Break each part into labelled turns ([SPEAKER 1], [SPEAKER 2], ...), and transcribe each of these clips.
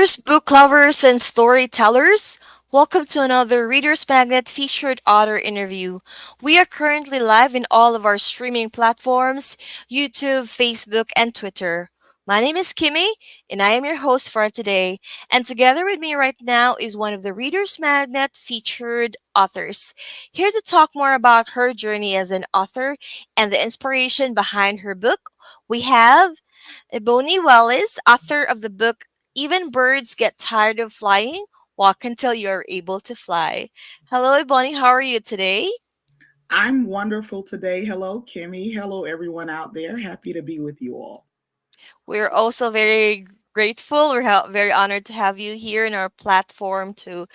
[SPEAKER 1] readers, book lovers, and storytellers. Welcome to another Reader's Magnet featured author interview. We are currently live in all of our streaming platforms YouTube, Facebook, and Twitter. My name is Kimmy, and I am your host for today. And together with me right now is one of the Reader's Magnet featured authors, here to talk more about her journey as an author and the inspiration behind her book. We have Ebony Wallace, author of the book Even Birds Get Tired of Flying, Walk Until You Are Able to Fly. Hello, Ebony. How are you today?
[SPEAKER 2] I'm wonderful today. Hello, Kimmy. Hello, everyone out there. Happy to be with you all.
[SPEAKER 1] We're also very grateful. We're very honored to have you here in our platform to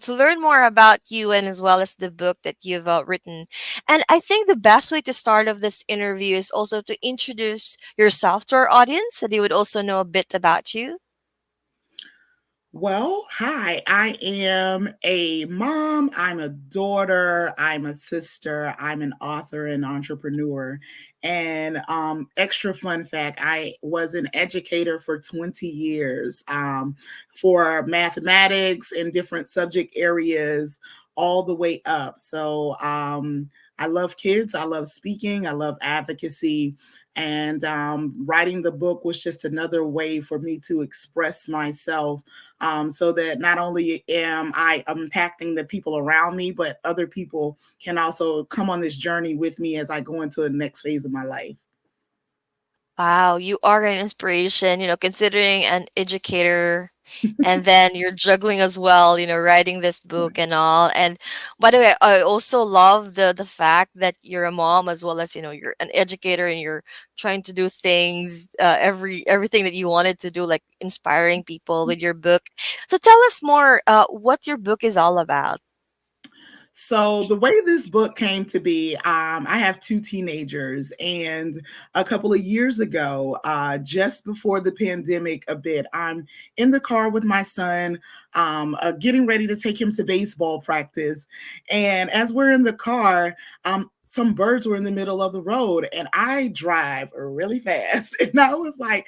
[SPEAKER 1] learn more about you and as well as the book that you've written. And I think the best way to start off this interview is also to introduce yourself to our audience so they would also know a bit about you.
[SPEAKER 2] Well, hi. I am a mom. I'm a daughter. I'm a sister. I'm an author and entrepreneur. And extra fun fact, I was an educator for 20 years for mathematics and different subject areas all the way up. So I love kids. I love speaking. I love advocacy. And writing the book was just another way for me to express myself, so that not only am I impacting the people around me, but other people can also come on this journey with me as I go into the next phase of my life.
[SPEAKER 1] Wow, you are an inspiration, considering an educator and then you're juggling as well, writing this book and all. And by the way, I also love the fact that you're a mom as well as, you're an educator and you're trying to do things, everything that you wanted to do, like inspiring people with your book. So tell us more, what your book is all about.
[SPEAKER 2] So the way this book came to be, I have two teenagers, and a couple of years ago, just before the pandemic, a bit, I'm in the car with my son, getting ready to take him to baseball practice, and as we're in the car, some birds were in the middle of the road, and I drive really fast, and I was like,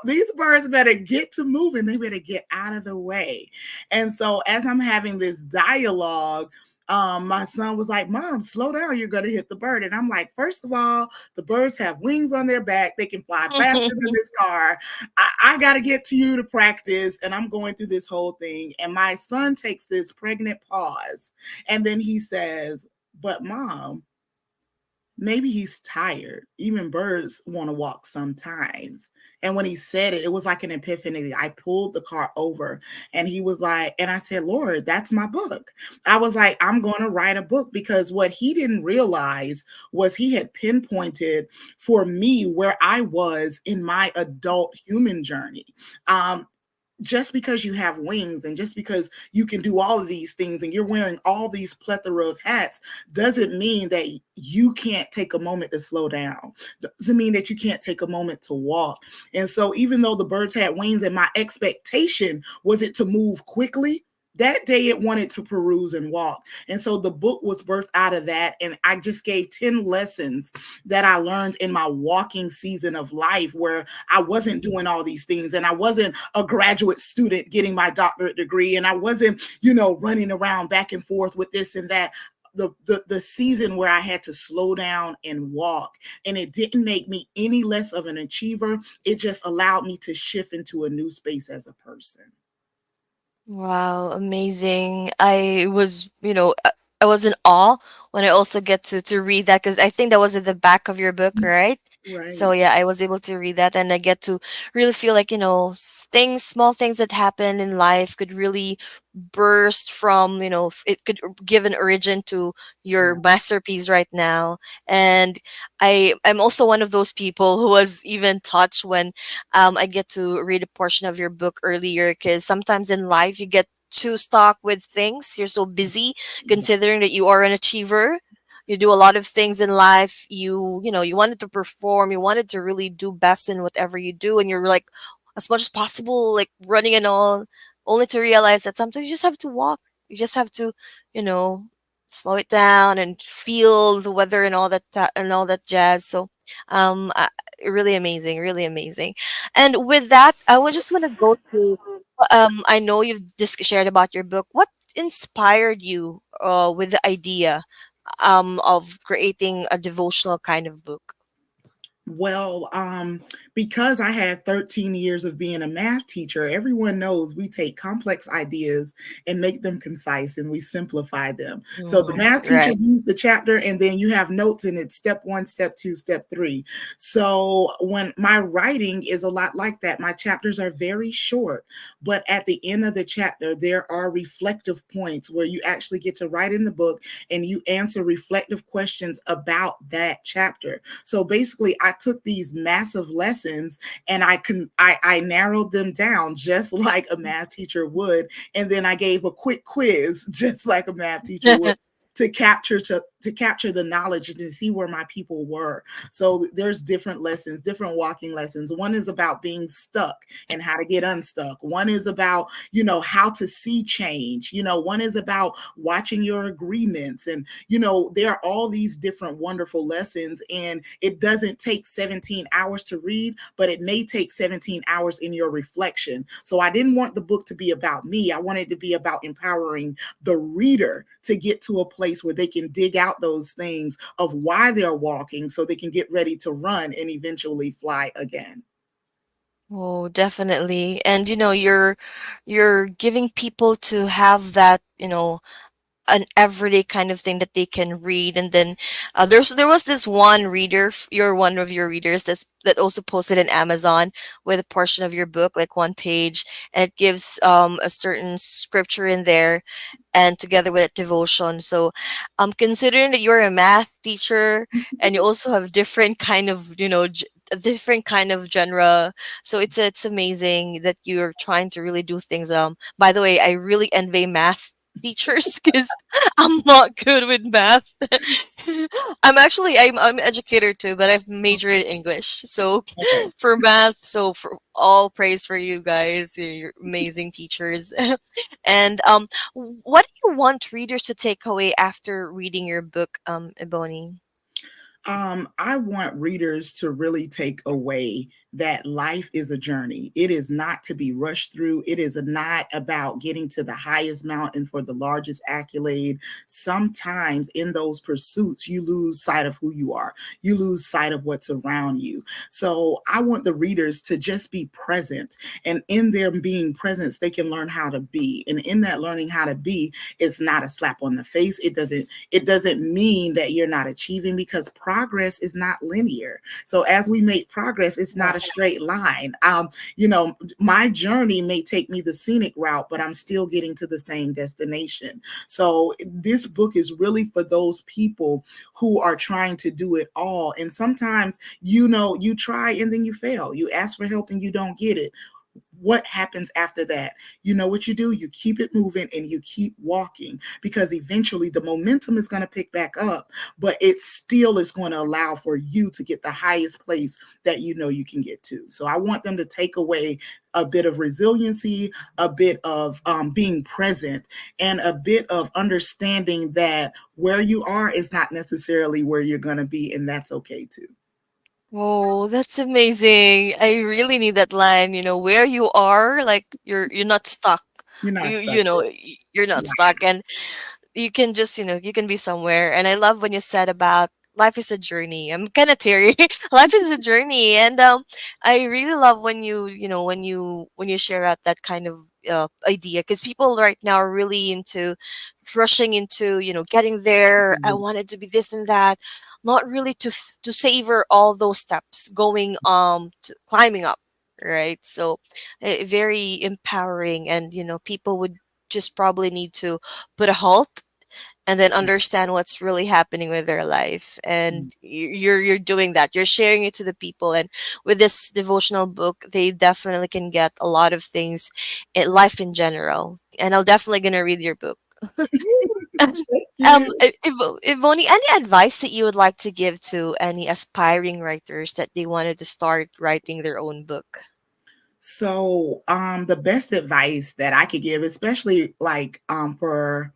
[SPEAKER 2] these birds better get to moving, they better get out of the way. And so as I'm having this dialogue, my son was like, Mom, slow down, you're going to hit the bird. And I'm like, first of all, the birds have wings on their back, they can fly faster than this car. I got to get to you to practice. And I'm going through this whole thing. And my son takes this pregnant pause. And then he says, But mom, maybe he's tired. Even birds want to walk sometimes. And when he said it, it was like an epiphany. I pulled the car over and he was like, and I said, Lord, that's my book. I was like, I'm going to write a book, because what he didn't realize was he had pinpointed for me where I was in my adult human journey. Just because you have wings and just because you can do all of these things and you're wearing all these plethora of hats doesn't mean that you can't take a moment to slow down. Doesn't mean that you can't take a moment to walk. And so even though the birds had wings and my expectation was it to move quickly, that day it wanted to peruse and walk. And so the book was birthed out of that. And I just gave 10 lessons that I learned in my walking season of life, where I wasn't doing all these things and I wasn't a graduate student getting my doctorate degree and I wasn't, running around back and forth with this and that. The season where I had to slow down and walk, and it didn't make me any less of an achiever. It just allowed me to shift into a new space as a person.
[SPEAKER 1] Wow, amazing. I was in awe when I also get to read that because I think that was at the back of your book, right? So
[SPEAKER 2] Right.
[SPEAKER 1] yeah, I was able to read that and I get to really feel like, small things that happen in life could really burst from, it could give an origin to your
[SPEAKER 2] Right.
[SPEAKER 1] masterpiece right now. And I'm also one of those people who was even touched when I get to read a portion of your book earlier because sometimes in life you get too stuck with things. You're so busy considering that you are an achiever. You do a lot of things in life. You wanted to perform. You wanted to really do best in whatever you do, and you're like, as much as possible, like running and all, only to realize that sometimes you just have to walk. You just have to, you know, slow it down and feel the weather and and all that jazz. So, um, I, really amazing, really amazing. And with that, I would just want to go to I know you've just shared about your book. What inspired you with the idea of creating a devotional kind of book?
[SPEAKER 2] Well, because I had 13 years of being a math teacher, everyone knows we take complex ideas and make them concise and we simplify them. So the math teacher
[SPEAKER 1] Right.
[SPEAKER 2] reads the chapter and then you have notes in it, step one, step two, step three. So when my writing is a lot like that, my chapters are very short, but at the end of the chapter, there are reflective points where you actually get to write in the book and you answer reflective questions about that chapter. So basically, I took these massive lessons and I narrowed them down just like a math teacher would, and then I gave a quick quiz just like a math teacher would to capture the knowledge and to see where my people were. So there's different lessons, different walking lessons. One is about being stuck and how to get unstuck. One is about, how to see change. One is about watching your agreements. And, there are all these different wonderful lessons. And it doesn't take 17 hours to read, but it may take 17 hours in your reflection. So I didn't want the book to be about me. I wanted it to be about empowering the reader to get to a place where they can dig out those things of why they're walking so they can get ready to run and eventually fly again.
[SPEAKER 1] Oh, definitely. And you're giving people to have that, an everyday kind of thing that they can read. And then there was this one reader, you're one of your readers that also posted in Amazon with a portion of your book, like one page, and it gives a certain scripture in there and together with devotion. So considering that you're a math teacher and you also have different kind of, a different kind of genre, so it's amazing that you're trying to really do things. By the way, I really envy math teachers because I'm not good with math. I'm an educator too, but I've majored in English. So
[SPEAKER 2] Okay.
[SPEAKER 1] for math, so for all praise for you guys, you're amazing teachers. And what do you want readers to take away after reading your book, Ebony?
[SPEAKER 2] I want readers to really take away that life is a journey. It is not to be rushed through. It is not about getting to the highest mountain for the largest accolade. Sometimes in those pursuits, you lose sight of who you are. You lose sight of what's around you. So I want the readers to just be present. And in their being present, they can learn how to be. And in that learning how to be, it's not a slap on the face. It doesn't mean that you're not achieving because progress is not linear. So as we make progress, it's not a straight line. My journey may take me the scenic route, but I'm still getting to the same destination. So this book is really for those people who are trying to do it all. And sometimes, you try and then you fail. You ask for help and you don't get it. What happens after that? You know what you do? You keep it moving and you keep walking because eventually the momentum is going to pick back up, but it still is going to allow for you to get the highest place that you know you can get to. So I want them to take away a bit of resiliency, a bit of being present, and a bit of understanding that where you are is not necessarily where you're going to be, and that's okay too.
[SPEAKER 1] Oh, that's amazing. I really need that line, where you are, like you're not stuck.
[SPEAKER 2] You're not
[SPEAKER 1] You
[SPEAKER 2] stuck.
[SPEAKER 1] you know, you're not
[SPEAKER 2] Right.
[SPEAKER 1] stuck, and you can just, you can be somewhere. And I love when you said about life is a journey. I'm kind of teary. Life is a journey, and I really love when you share out that kind of idea, because people right now are really into rushing into, getting there. I wanted to be this and that, not really to savor all those steps going to climbing up, right? So very empowering, and people would just probably need to put a halt and then understand what's really happening with their life. And you're doing that, you're sharing it to the people, and with this devotional book they definitely can get a lot of things in life in general. And I'll definitely gonna read your book.
[SPEAKER 2] Thank you.
[SPEAKER 1] Ivoni, any advice that you would like to give to any aspiring writers that they wanted to start writing their own book?
[SPEAKER 2] So, the best advice that I could give, especially like for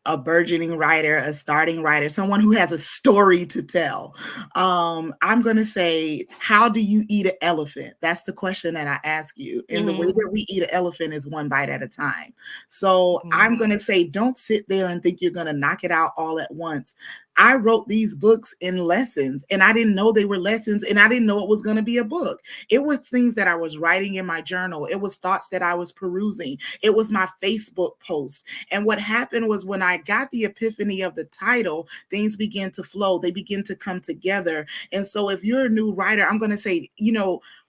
[SPEAKER 2] a burgeoning writer, a starting writer, someone who has a story to tell, I'm going to say, how do you eat an elephant? That's the question that I ask you. And the way
[SPEAKER 1] Mm-hmm.
[SPEAKER 2] that we eat an elephant is one bite at a time. So
[SPEAKER 1] Mm-hmm.
[SPEAKER 2] I'm going to say, don't sit there and think you're going to knock it out all at once. I wrote these books in lessons, and I didn't know they were lessons, and I didn't know it was going to be a book. It was things that I was writing in my journal. It was thoughts that I was perusing. It was my Facebook post. And what happened was, when I got the epiphany of the title, things began to flow. They begin to come together. And so if you're a new writer, I'm going to say,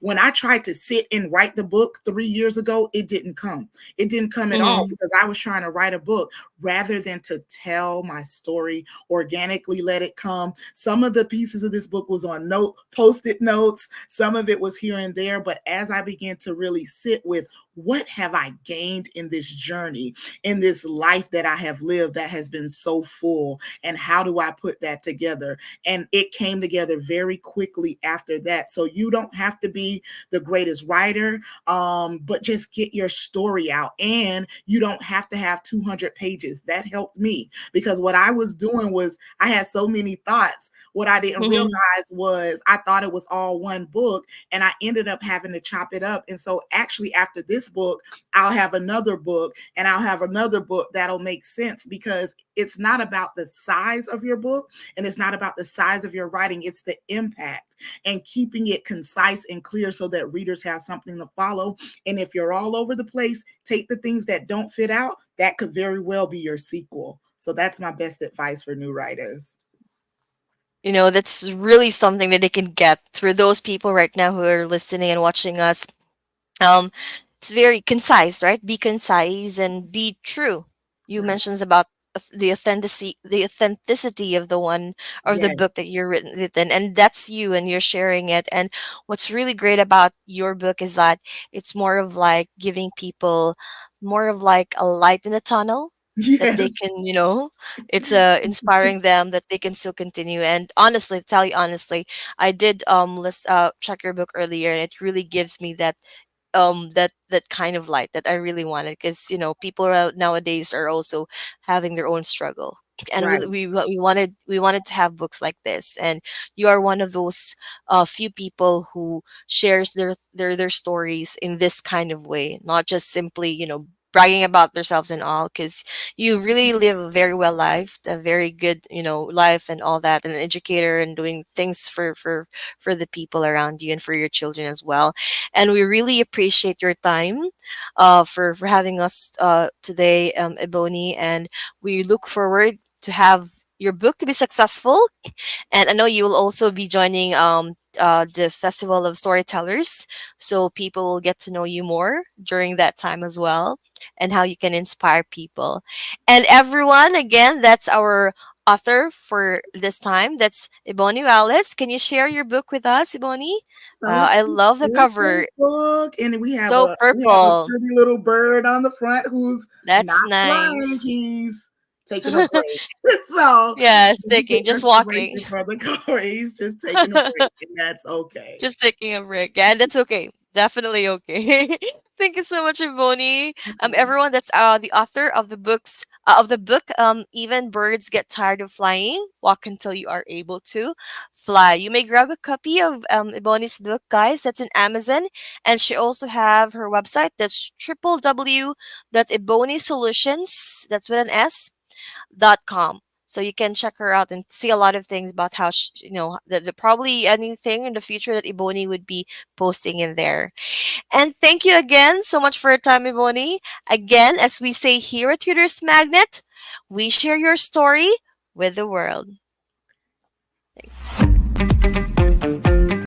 [SPEAKER 2] when I tried to sit and write the book 3 years ago, it didn't come. It didn't come at all,
[SPEAKER 1] Mm-hmm.
[SPEAKER 2] because I was trying to write a book rather than to tell my story organically, let it come. Some of the pieces of this book was on post-it notes. Some of it was here and there. But as I began to really sit with, what have I gained in this journey, in this life that I have lived that has been so full, and how do I put that together? And it came together very quickly after that. So you don't have to be the greatest writer, but just get your story out. And you don't have to have 200 pages. That helped me, because what I was doing was, I had so many thoughts. What I didn't realize
[SPEAKER 1] Mm-hmm.
[SPEAKER 2] was, I thought it was all one book, and I ended up having to chop it up. And so actually, after this book, I'll have another book, and I'll have another book that'll make sense, because it's not about the size of your book, and it's not about the size of your writing. It's the impact, and keeping it concise and clear so that readers have something to follow. And if you're all over the place, take the things that don't fit out. That could very well be your sequel. So that's my best advice for new writers.
[SPEAKER 1] That's really something that they can get through those people right now who are listening and watching us. Um, it's very concise, right? Be concise and be true. You
[SPEAKER 2] Right.
[SPEAKER 1] mentioned about the authenticity of the one, or the
[SPEAKER 2] Yes.
[SPEAKER 1] book that you're written, and that's you, and you're sharing it. And what's really great about your book is that it's more of like giving people more of like a light in the tunnel, that they
[SPEAKER 2] Yes.
[SPEAKER 1] can, it's inspiring them that they can still continue. And honestly, to tell you honestly, I did check your book earlier, and it really gives me that kind of light that I really wanted, because people nowadays are also having their own struggle, and
[SPEAKER 2] Right.
[SPEAKER 1] we wanted to have books like this. And you are one of those few people who shares their stories in this kind of way, not just simply bragging about themselves and all, because you really live a very well life, a very good life and all that, and an educator and doing things for the people around you and for your children as well. And we really appreciate your time for having us today, Ebony. And we look forward to have your book to be successful. And I know you will also be joining the Festival of Storytellers, so people will get to know you more during that time as well, and how you can inspire people. And everyone, again, that's our author for this time. That's Ebony Wallace. Can you share your book with us, Ebony? Wow,
[SPEAKER 2] Such
[SPEAKER 1] I
[SPEAKER 2] a
[SPEAKER 1] love the
[SPEAKER 2] beautiful
[SPEAKER 1] cover.
[SPEAKER 2] book. And we have
[SPEAKER 1] So
[SPEAKER 2] a
[SPEAKER 1] purple.
[SPEAKER 2] pretty little bird on the front who's
[SPEAKER 1] That's
[SPEAKER 2] not flying.
[SPEAKER 1] nice.
[SPEAKER 2] He's taking a break. So
[SPEAKER 1] Yeah,
[SPEAKER 2] you get
[SPEAKER 1] sticking, just walking.
[SPEAKER 2] inspiration from the cover. He's just taking a break, and that's okay.
[SPEAKER 1] Just taking a break. Yeah, and that's okay. Definitely okay. Thank you so much, Ivoni. Everyone, that's the author of the book. Even birds get tired of flying. Walk until you are able to fly. You may grab a copy of Ivoni's book, guys. That's in Amazon, and she also have her website. That's www.ibonisolutions. That's with an S.com. So you can check her out and see a lot of things about how the probably anything in the future that Ebony would be posting in there. And thank you again so much for your time, Ebony. Again, as we say here at Reader's Magnet, we share your story with the world.